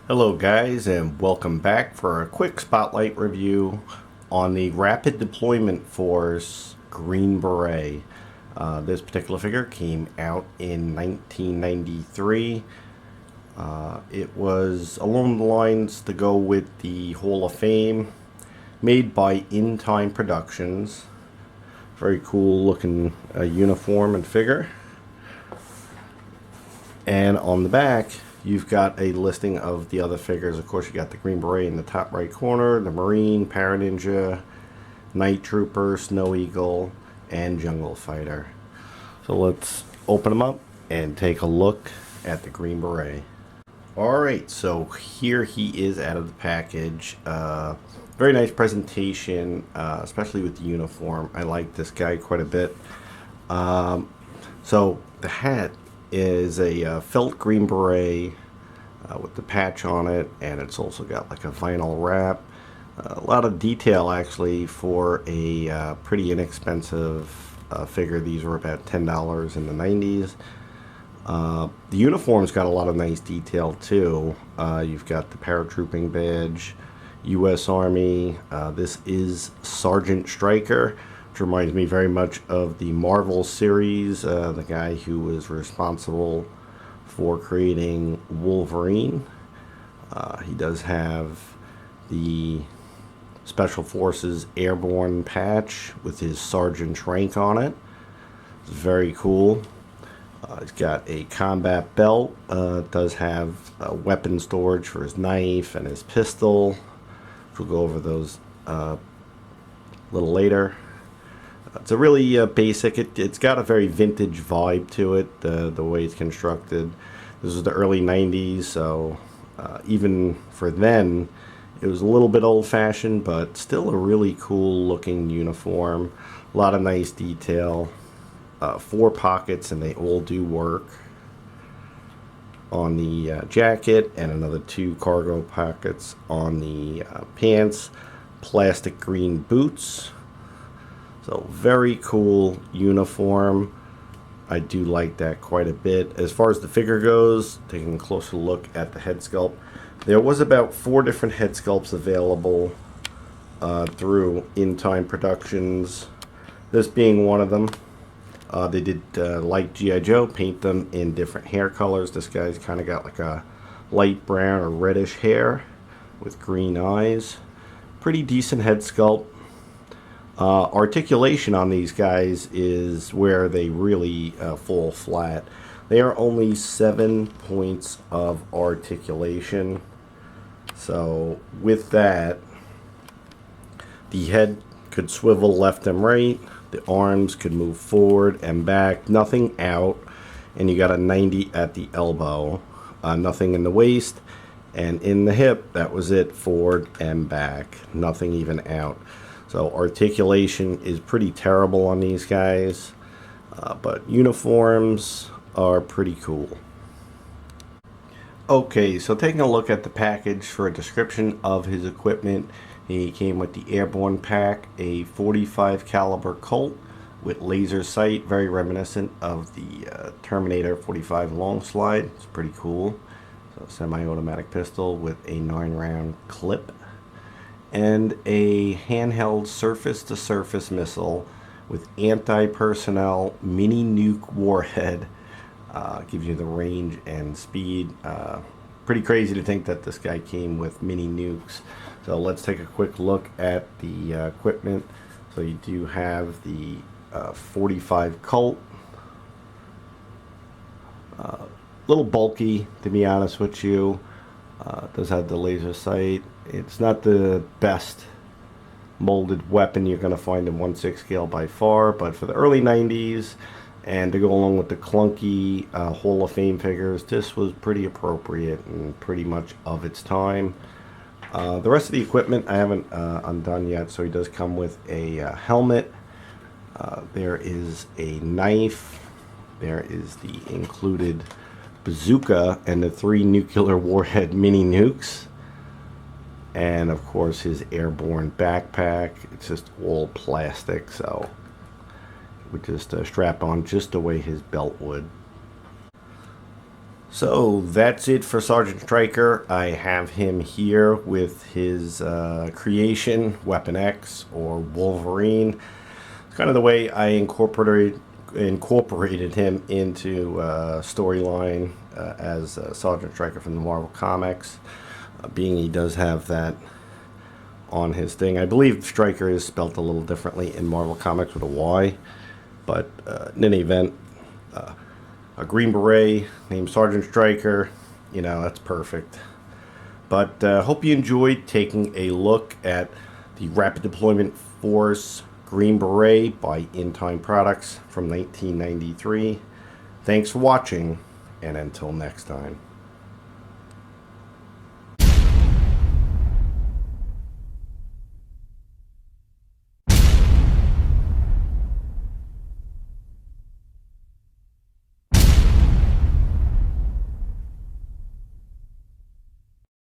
Hello guys, and welcome back for a quick spotlight review on the Rapid Deployment Force Green Beret. This particular figure came out in 1993. It was along the lines to go with the Hall of Fame, made by In Time Productions. Very cool looking uniform and figure. And on the back, you've got a listing of the other figures. Of course, you got the Green Beret in the top right corner, the Marine, Paraninja, Night Trooper, Snow Eagle, and Jungle Fighter. So let's open them up and take a look at the Green Beret. Alright, so here he is out of the package. Very nice presentation, especially with the uniform. I like this guy quite a bit. So the hat is a felt green beret with the patch on it, and it's also got like a vinyl wrap. A lot of detail actually for a pretty inexpensive figure. These were about $10 in the 90s. The uniform's got a lot of nice detail too. You've got the paratrooping badge, U.S. Army. This is Sergeant Stryker, which reminds me very much of the Marvel series, the guy who was responsible for creating Wolverine. He does have the Special Forces Airborne patch with his sergeant's rank on it. It's very cool. He's got a combat belt. It does have weapon storage for his knife and his pistol. We'll go over those a little later. It's a really basic, it's got a very vintage vibe to it, the way it's constructed. This was the early 90s, so even for then, it was a little bit old-fashioned, but still a really cool looking uniform. A lot of nice detail. 4 pockets, and they all do work on the jacket, and another 2 cargo pockets on the pants. Plastic green boots. So very cool uniform. I do like that quite a bit. As far as the figure goes, taking a closer look at the head sculpt, there was about 4 different head sculpts available through In Time Productions, this being one of them. They did, like G.I. Joe, paint them in different hair colors. This guy's kind of got like a light brown or reddish hair with green eyes. Pretty decent head sculpt. Articulation on these guys is where they really fall flat. They are only 7 points of articulation. So with that, the head could swivel left and right. The arms could move forward and back. Nothing out. And you got a 90 at the elbow. Nothing in the waist. And in the hip, that was it, forward and back. Nothing even out. So articulation is pretty terrible on these guys, but uniforms are pretty cool. Okay, so taking a look at the package for a description of his equipment, he came with the Airborne pack, a 45 caliber Colt with laser sight, very reminiscent of the Terminator 45 long slide. It's pretty cool. So semi-automatic pistol with a 9-round clip. And a handheld surface-to-surface missile with anti-personnel mini nuke warhead. Gives you the range and speed. Pretty crazy to think that this guy came with mini nukes. So let's take a quick look at the equipment. So you do have the 45 Colt. Little bulky, to be honest with you. Does have the laser sight. It's not the best molded weapon you're going to find in 1/6 scale by far, but for the early 90s and to go along with the clunky Hall of Fame figures, this was pretty appropriate and pretty much of its time. The rest of the equipment I haven't undone yet, so he does come with a helmet. There is a knife. There is the included bazooka and the 3 nuclear warhead mini nukes. And of course his airborne backpack. It's just all plastic, so it would just strap on just the way his belt would. So that's it for Sergeant Stryker. I have him here with his creation, Weapon X or Wolverine. It's kind of the way I incorporated him into storyline as Sergeant Stryker from the Marvel Comics, being he does have that on his thing. I believe Stryker is spelt a little differently in Marvel Comics with a Y, but in any event, a Green Beret named Sergeant Stryker, you know, that's perfect. But hope you enjoyed taking a look at the Rapid Deployment Force Green Beret by In Time Products from 1993. Thanks for watching, and until next time.